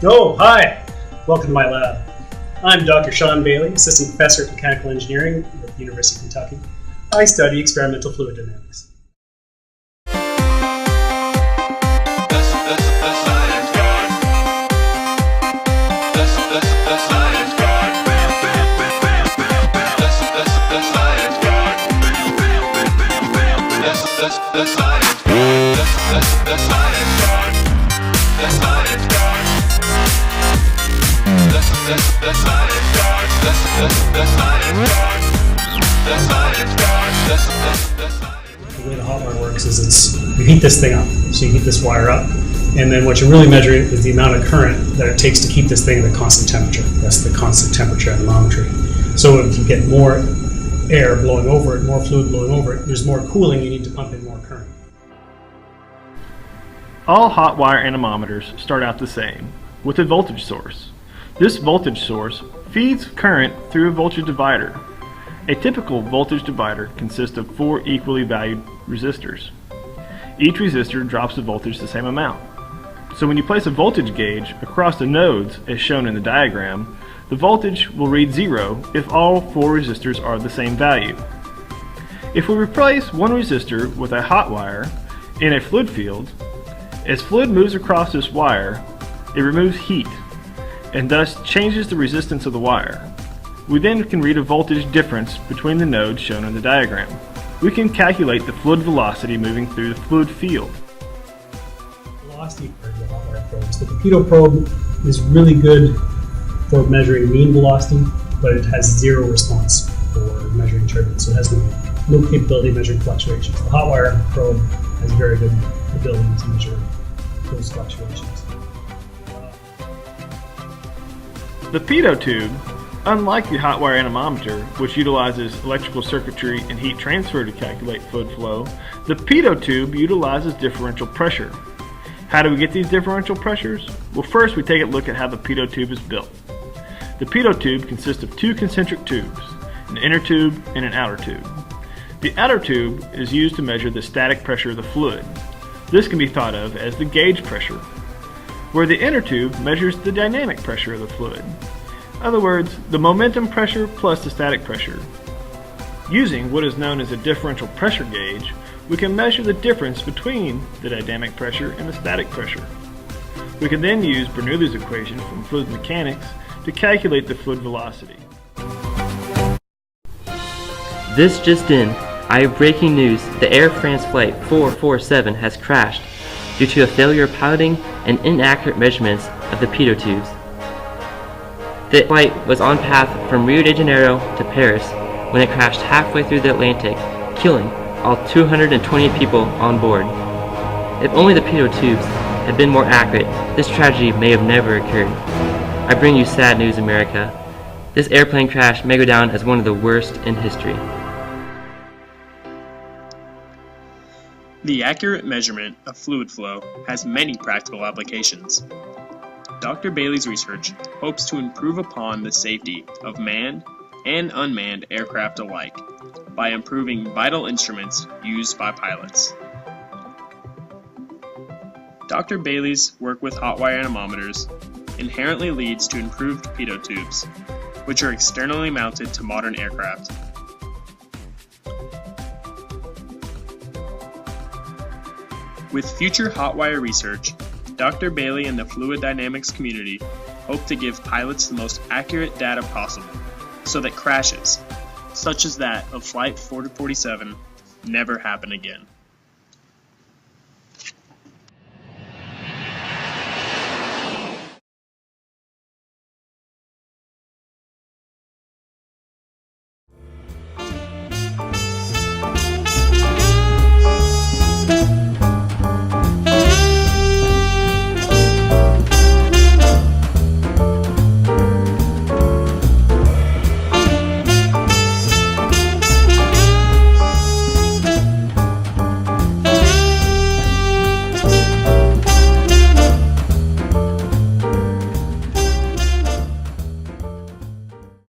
Oh, hi! Welcome to my lab. I'm Dr. Sean Bailey, Assistant Professor of Mechanical Engineering at the University of Kentucky. I study experimental fluid dynamics. The way the hot wire works is you heat this thing up. So you heat this wire up, and then what you're really measuring is the amount of current that it takes to keep this thing at a constant temperature. That's the constant temperature anemometry. So if you get more air blowing over it, more fluid blowing over it, there's more cooling, you need to pump in more current. All hot wire anemometers start out the same, with a voltage source. This voltage source feeds current through a voltage divider. A typical voltage divider consists of 4 equally valued resistors. Each resistor drops the voltage the same amount. So when you place a voltage gauge across the nodes as shown in the diagram, the voltage will read 0 if all 4 resistors are the same value. If we replace one resistor with a hot wire in a fluid field, as fluid moves across this wire, it removes heat and thus changes the resistance of the wire. We then can read a voltage difference between the nodes shown in the diagram. We can calculate the fluid velocity moving through the fluid field. Velocity for the hot wire probes. The Pepido probe is really good for measuring mean velocity, but it has zero response for measuring turbulence, so it has no capability of measuring fluctuations. The hot wire probe has very good ability to measure those fluctuations. The pitot tube, unlike the hot wire anemometer, which utilizes electrical circuitry and heat transfer to calculate fluid flow, the pitot tube utilizes differential pressure. How do we get these differential pressures? Well, first we take a look at how the pitot tube is built. The pitot tube consists of 2 concentric tubes, an inner tube and an outer tube. The outer tube is used to measure the static pressure of the fluid. This can be thought of as the gauge pressure, where the inner tube measures the dynamic pressure of the fluid. In other words, the momentum pressure plus the static pressure. Using what is known as a differential pressure gauge, we can measure the difference between the dynamic pressure and the static pressure. We can then use Bernoulli's equation from fluid mechanics to calculate the fluid velocity. This just in, I have breaking news. The Air France Flight 447 has crashed due to a failure of piloting and inaccurate measurements of the pitot tubes. The flight was on path from Rio de Janeiro to Paris when it crashed halfway through the Atlantic, killing all 220 people on board. If only the pitot tubes had been more accurate, this tragedy may have never occurred. I bring you sad news, America. This airplane crash may go down as one of the worst in history. The accurate measurement of fluid flow has many practical applications. Dr. Bailey's research hopes to improve upon the safety of manned and unmanned aircraft alike by improving vital instruments used by pilots. Dr. Bailey's work with hot wire anemometers inherently leads to improved pitot tubes, which are externally mounted to modern aircraft. With future hot wire research, Dr. Bailey and the fluid dynamics community hope to give pilots the most accurate data possible so that crashes, such as that of Flight 447, never happen again.